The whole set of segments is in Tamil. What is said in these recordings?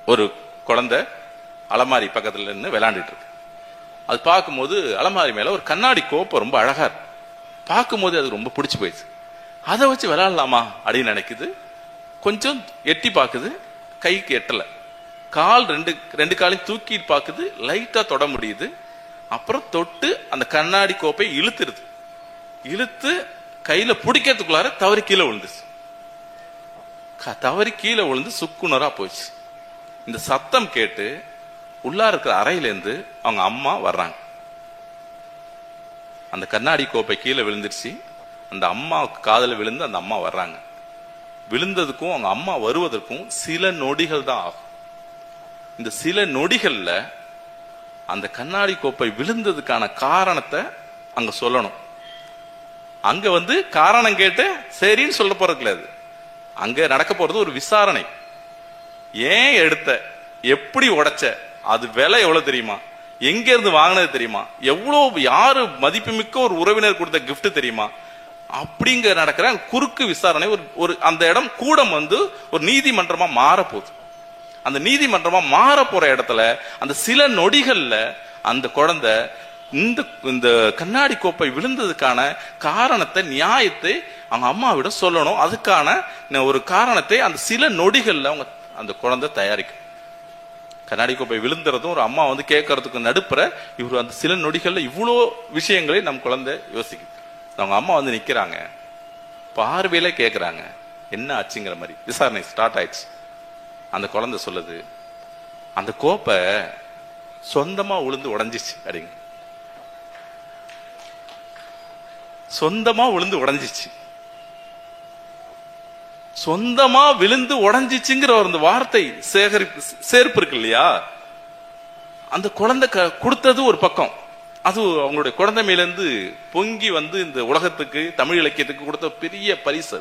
ஒரு குழந்தை அலமாரி பக்கத்துல இருந்து விளையாண்டுட்டு இருக்கு. அது பார்க்கும்போது அலமாரி மேல ஒரு கண்ணாடி கோப்பை ரொம்ப அழகா இருக்கு. பார்க்கும்போது அது ரொம்ப பிடிச்சு போயிடுச்சு. அதை வச்சு விளையாடலாமா அப்படின்னு நினைக்குது. கொஞ்சம் எட்டி பார்க்குது, கைக்கு எட்டல. கால் ரெண்டு காலையும் தூக்கி பார்க்குது, லைட்டா தொட முடியுது. அப்புறம் தொட்டு அந்த கண்ணாடி கோப்பை இழுத்துருது. இழுத்து கையில பிடிக்கிறதுக்குள்ளார தவறி கீழே விழுந்துச்சு. தவறி கீழே விழுந்து சுக்குனரா போச்சு. இந்த சத்தம் கேட்டு உள்ளா இருக்கிற அறையிலேருந்து அவங்க அம்மா வர்றாங்க. அந்த கண்ணாடி கோப்பை கீழே விழுந்துருச்சு. அந்த அம்மாவுக்கு காதல விழுந்து அந்த அம்மா வர்றாங்க. விழுந்ததுக்கும் அவங்க அம்மா வருவதற்கும் சில நொடிகள் தான் ஆகும். இந்த சில நொடிகள்ல அந்த கண்ணாடி கோப்பை விழுந்ததுக்கான காரணத்தை அங்க சொல்லணும். அங்க காரணம் கேட்டு சரின்னு சொல்ல போறது கிடையாது. அங்க நடக்க போறது ஒரு விசாரணை. ஏன் எடுத்த, எப்படி உடைச்ச, அது விலை எவ்வளவு தெரியுமா, எங்க இருந்து வாங்கினது தெரியுமா, எவ்வளவு யாரு மதிப்புமிக்க ஒரு உறவினர் கொடுத்த கிஃப்ட் தெரியுமா, அப்படிங்க நடக்கிற குறுக்கு விசாரணை. ஒரு அந்த இடம் கூடம் ஒரு நீதிமன்றமா மாற போகுது. அந்த நீதிமன்றமா மாற போற இடத்துல அந்த சில நொடிகள்ல அந்த குழந்தை இந்த கண்ணாடி கோப்பை விழுந்ததுக்கான காரணத்தை, நியாயத்தை அவங்க அம்மாவிட சொல்லணும். அதுக்கான ஒரு காரணத்தை அந்த சில நொடிகள்ல அவங்க அந்த குழந்தை தயாரிக்கும். கண்ணாடி கோப்பை விழுந்துறதும் ஒரு அம்மா கேட்கறதுக்கு நடுப்புற இவரு அந்த சில நொடிகள்ல இவ்வளோ விஷயங்களை நம் குழந்தை யோசிக்குது. அவங்க அம்மா நிக்கிறாங்க, பார்வையில கேட்கிறாங்க என்ன ஆச்சுங்கிற மாதிரி. விசாரணை ஸ்டார்ட் ஆயிடுச்சு. அந்த குழந்தை சொல்லுது, அந்த கோப்பை சொந்தமா விழுந்து உடைஞ்சிச்சு அப்படிங்க. சொந்தமா விழுந்து உடைஞ்சிச்சு. சொந்தமா விழுந்து உடைஞ்சிச்சுங்கிற ஒரு வார்த்தை சேர்ப்பு இருக்கு இல்லையா, அந்த குழந்தை கொடுத்தது ஒரு பக்கம். அது அவங்களுடைய குழந்தை மேலிருந்து பொங்கி இந்த உலகத்துக்கு, தமிழ் இலக்கியத்துக்கு கொடுத்த பெரிய பரிசு,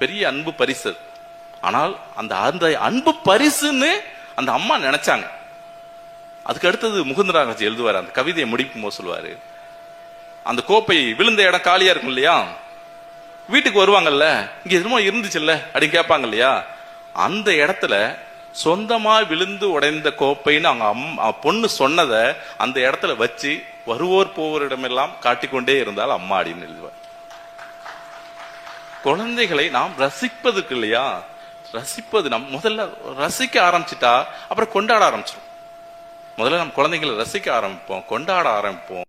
பெரிய அன்பு பரிசு. ஆனால் அந்த அன்பு பரிசுன்னு அந்த அம்மா நினைச்சாங்க. அதுக்கு அடுத்தது முகுந்தராஜ் எழுதுவாரு, அந்த கவிதையை முடிக்கும் போது சொல்லுவாரு, அந்த கோப்பை விழுந்த இடம் காலியா இருக்கும் இல்லையா, வீட்டுக்கு வருவாங்கல்ல, இங்க எதுமோ இருந்துச்சுல்ல அப்படின்னு கேட்பாங்க இல்லையா, அந்த இடத்துல சொந்தமா விழுந்து உடைந்த கோப்பைன்னு அவங்க பொண்ணு சொன்னதை அந்த இடத்துல வச்சு வருவோர் போவோரிடமெல்லாம் காட்டிக்கொண்டே இருந்தால் அம்மா அப்படின்னு எழுதுவார். குழந்தைகளை நாம் ரசிப்பதுக்கு இல்லையா, ரசிப்பது நம் முதல்ல ரசிக்க ஆரம்பிச்சுட்டா அப்புறம் கொண்டாட ஆரம்பிச்சிடும். முதல்ல நம்ம குழந்தைகளை ரசிக்க ஆரம்பிப்போம், கொண்டாட ஆரம்பிப்போம்.